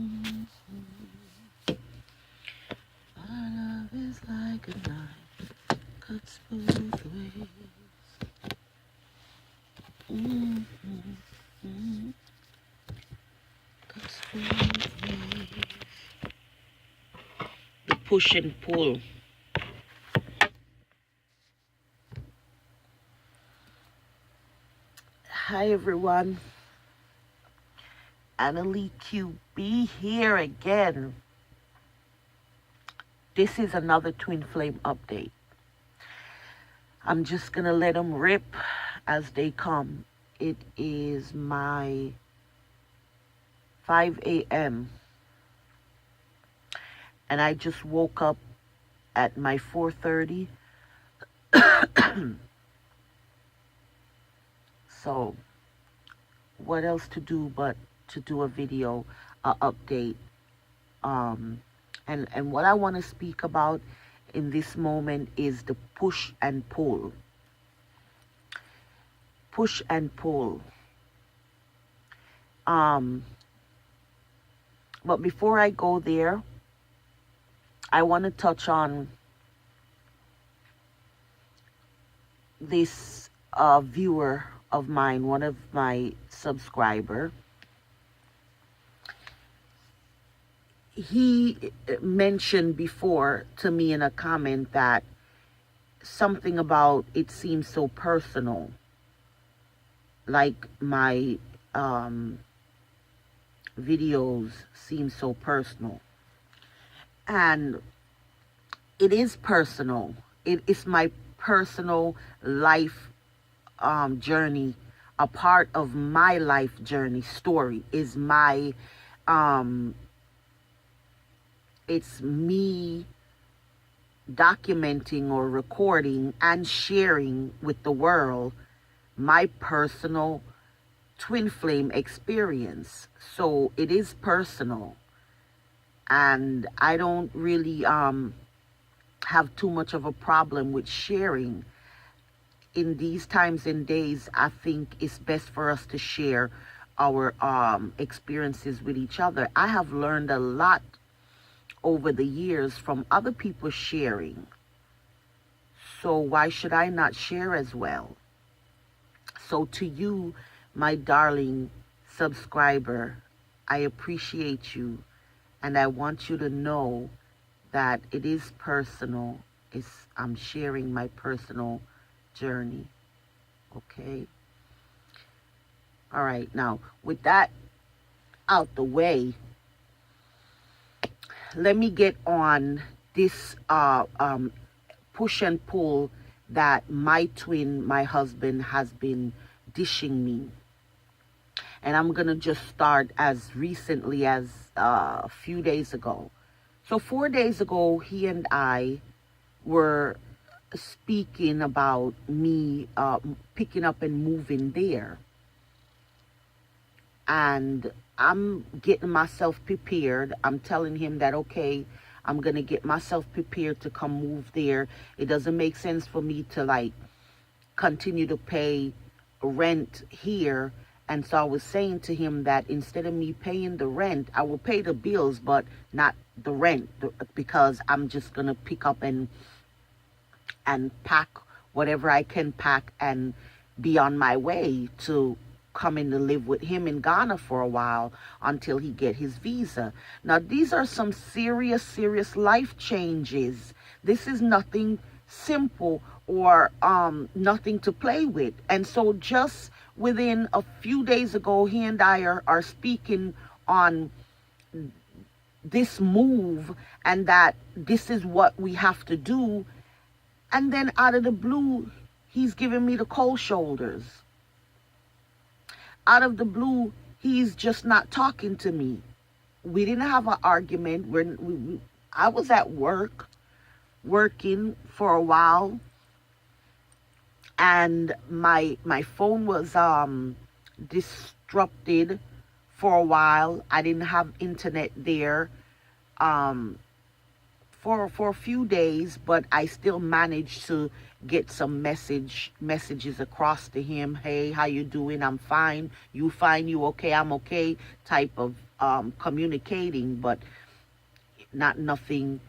Mm-hmm. Our love is like a knife, cuts both ways. Mm-hmm. Mm-hmm. Cuts both ways. The push and pull. Hi everyone, Annalie QB here again. This is another Twin Flame update. I'm just gonna let them rip as they come. It is my 5 a.m. and I just woke up at my 4:30. So what else to do but to do a video update, and what I want to speak about in this moment is the push and pull. Push and pull. But before I go there, I want to touch on this viewer of mine, one of my subscriber. He mentioned before to me in a comment that something about it seems so personal, like my videos seem so personal. And it is personal. It is my personal life journey. A part of my life journey story is my it's me documenting or recording and sharing with the world my personal twin flame experience. So it is personal, and I don't really have too much of a problem with sharing. In these times and days, I think it's best for us to share our experiences with each other. I have learned a lot over the years from other people sharing. So why should I not share as well? So to you, my darling subscriber, I appreciate you, and I want you to know that it is personal. I'm sharing my personal journey. Okay? All right. Now, with that out the way, let me get on this push and pull that my twin, my husband, has been dishing me. And I'm going to just start as recently as a few days ago. So 4 days ago, he and I were speaking about me picking up and moving there. And I'm getting myself prepared. I'm telling him that, okay, I'm going to get myself prepared to come move there. It doesn't make sense for me to like continue to pay rent here. And so I was saying to him that instead of me paying the rent, I will pay the bills, but not the rent, because I'm just going to pick up and pack whatever I can pack and be on my way to coming to live with him in Ghana for a while until he get his visa. Now, these are some serious life changes. This is nothing simple or nothing to play with. And so just within a few days ago, he and I are speaking on this move and that this is what we have to do. And then out of the blue, he's giving me the cold shoulders. Out of the blue, he's just not talking to me. We didn't have an argument. I was at work, working for a while, and my phone was disrupted for a while. I didn't have internet there for a few days, but I still managed to get some messages across to him. Hey, how you doing? I'm fine. You fine? You okay? I'm okay? Type of communicating, but not nothing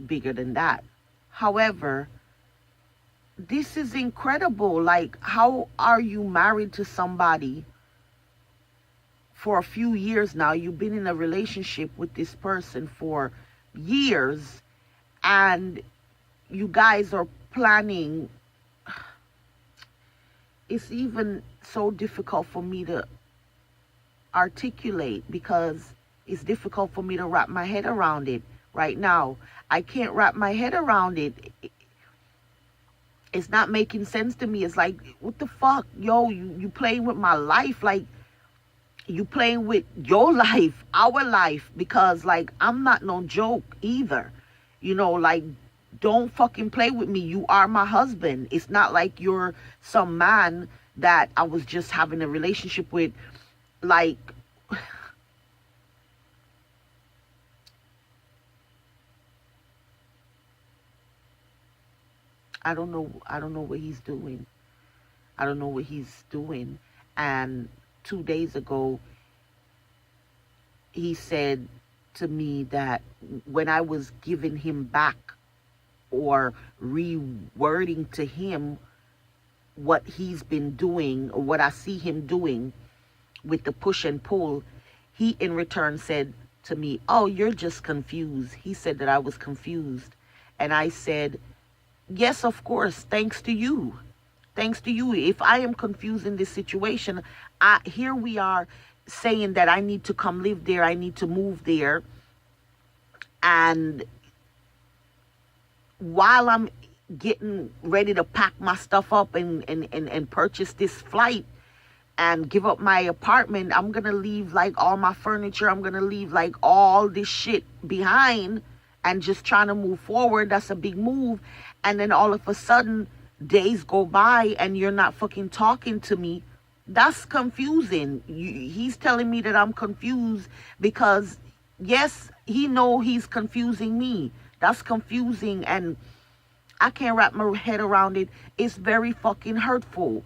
bigger than that. However, this is incredible. Like, how are you married to somebody for a few years now? You've been in a relationship with this person for years, and you guys are planning. It's even so difficult for me to articulate, because it's difficult for me to wrap my head around it right now. I can't wrap my head around it. It's not making sense to me. It's like, what the fuck? Yo, you playing with my life. Like, you playing with your life, our life, because like, I'm not no joke either. You know, like, don't fucking play with me. You are my husband. It's not like you're some man that I was just having a relationship with. Like, I don't know what he's doing. I don't know what he's doing. And 2 days ago, he said to me that when I was giving him back or rewording to him what he's been doing, or what I see him doing with the push and pull, he in return said to me, "Oh, you're just confused." He said that I was confused. And I said, "Yes, of course, thanks to you. Thanks to you. If I am confused in this situation, here we are saying that I need to come live there, I need to move there. And while I'm getting ready to pack my stuff up and purchase this flight and give up my apartment, I'm going to leave like all my furniture. I'm going to leave like all this shit behind and just trying to move forward. That's a big move. And then all of a sudden, days go by and you're not fucking talking to me. That's confusing. He's telling me that I'm confused because, yes, he know he's confusing me. That's confusing, and I can't wrap my head around it. It's very fucking hurtful.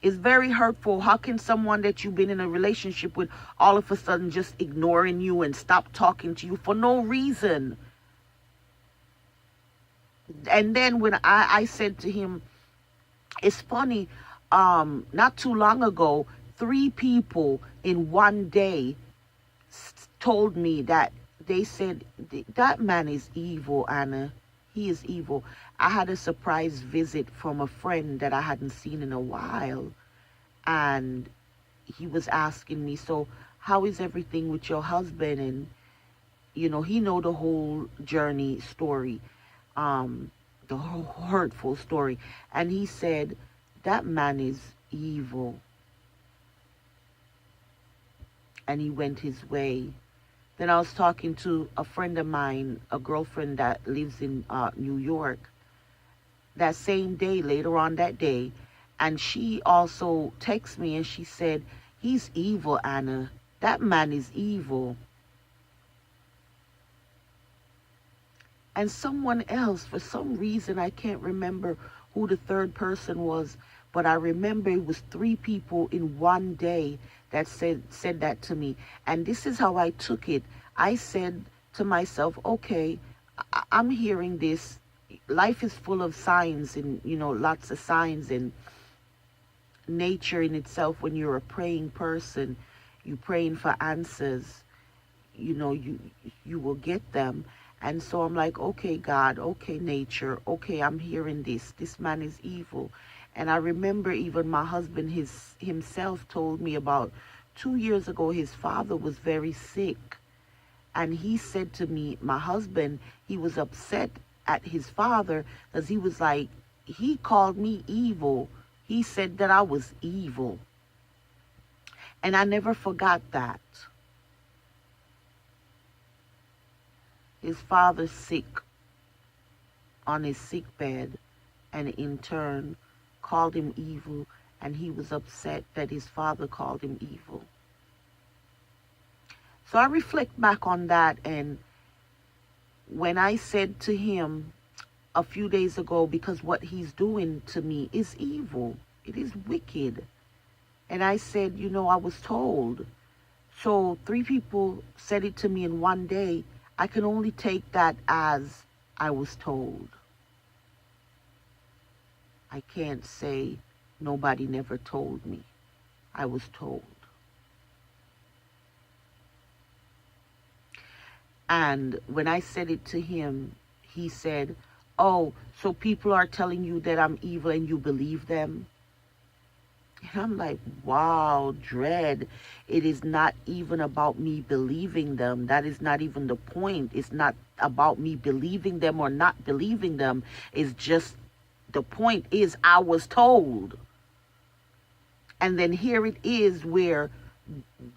It's very hurtful. How can someone that you've been in a relationship with all of a sudden just ignoring you and stop talking to you for no reason? And then when I said to him, it's funny, not too long ago, 3 people in one day told me that they said, that man is evil, Anna. He is evil. I had a surprise visit from a friend that I hadn't seen in a while. And he was asking me, so how is everything with your husband? And, you know, he know the whole journey story, the whole hurtful story. And he said, that man is evil. And he went his way. Then I was talking to a friend of mine, a girlfriend that lives in New York, that same day, later on that day. And she also texted me and she said, he's evil, Anna. That man is evil. And someone else, for some reason, I can't remember who the third person was, but I remember it was 3 people in one day that said that to me. And this is how I took it. I said to myself, okay, I'm hearing this. Life is full of signs, and, you know, lots of signs, and nature in itself, when you're a praying person, you're praying for answers, you know, you will get them. And so I'm like, okay, God, okay, nature, okay, I'm hearing this man is evil. And I remember even my husband himself told me about 2 years ago, his father was very sick. And he said to me, my husband, he was upset at his father because he was like, he called me evil. He said that I was evil. And I never forgot that. His father's sick, on his sick bed, and in turn called him evil, and he was upset that his father called him evil. So I reflect back on that, and when I said to him a few days ago, because what he's doing to me is evil, it is wicked. And I said, you know, I was told So 3 people said it to me in one day. I can only take that as I was told. I can't say nobody never told me. I was told. And when I said it to him, he said, "Oh, so people are telling you that I'm evil and you believe them?" And I'm like, wow, Dread, it is not even about me believing them. That is not even the point. It's not about me believing them or not believing them. It's just, the point is I was told. And then here it is where,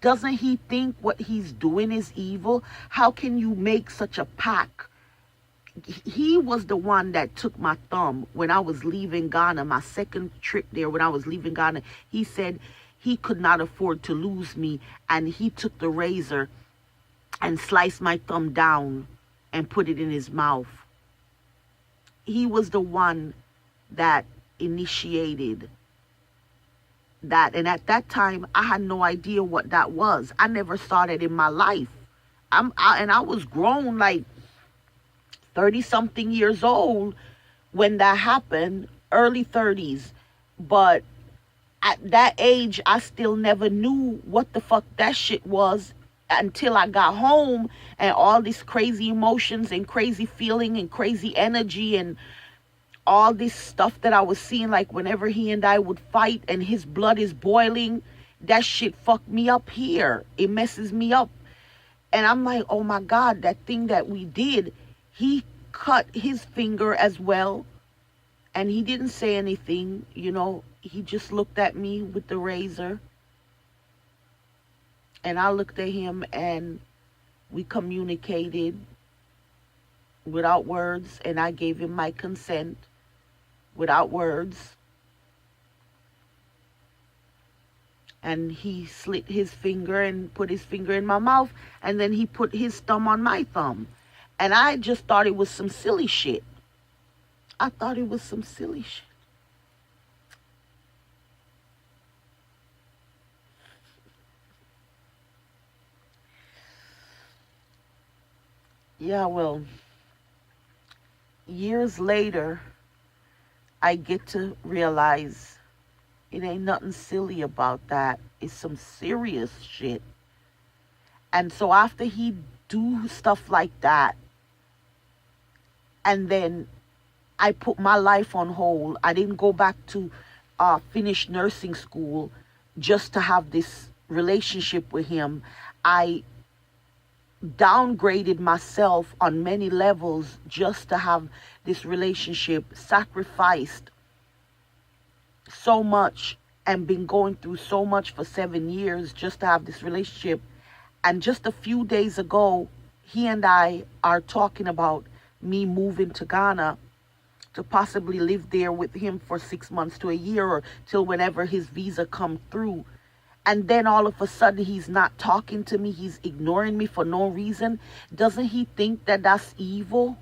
doesn't he think what he's doing is evil? How can you make such a pact? He was the one that took my thumb when I was leaving Ghana, my second trip there. When I was leaving Ghana, he said he could not afford to lose me, and he took the razor and sliced my thumb down and put it in his mouth. He was the one that initiated that, and at that time I had no idea what that was. I never saw that in my life. And I was grown, like 30-something years old when that happened, early 30s. But at that age, I still never knew what the fuck that shit was until I got home, and all these crazy emotions and crazy feeling and crazy energy and all this stuff that I was seeing, like whenever he and I would fight and his blood is boiling, that shit fucked me up here. It messes me up. And I'm like, oh my God, that thing that we did, he cut his finger as well. And he didn't say anything, you know. He just looked at me with the razor. And I looked at him, and we communicated without words. And I gave him my consent without words. And he slit his finger and put his finger in my mouth. And then he put his thumb on my thumb. And I just thought it was some silly shit. I thought it was some silly shit. Yeah, well, years later, I get to realize it ain't nothing silly about that. It's some serious shit. And so after he do stuff like that, and then I put my life on hold. I didn't go back to finish nursing school just to have this relationship with him. I downgraded myself on many levels just to have this relationship, sacrificed so much and been going through so much for 7 years just to have this relationship. And just a few days ago, he and I are talking about me moving to Ghana to possibly live there with him for 6 months to a year, or till whenever his visa come through. And then all of a sudden he's not talking to me. He's ignoring me for no reason. Doesn't he think that that's evil?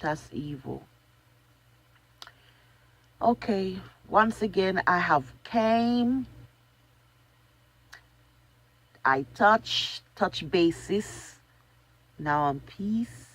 That's evil. Okay, once again, I have came. I touch bases. Now I'm peace.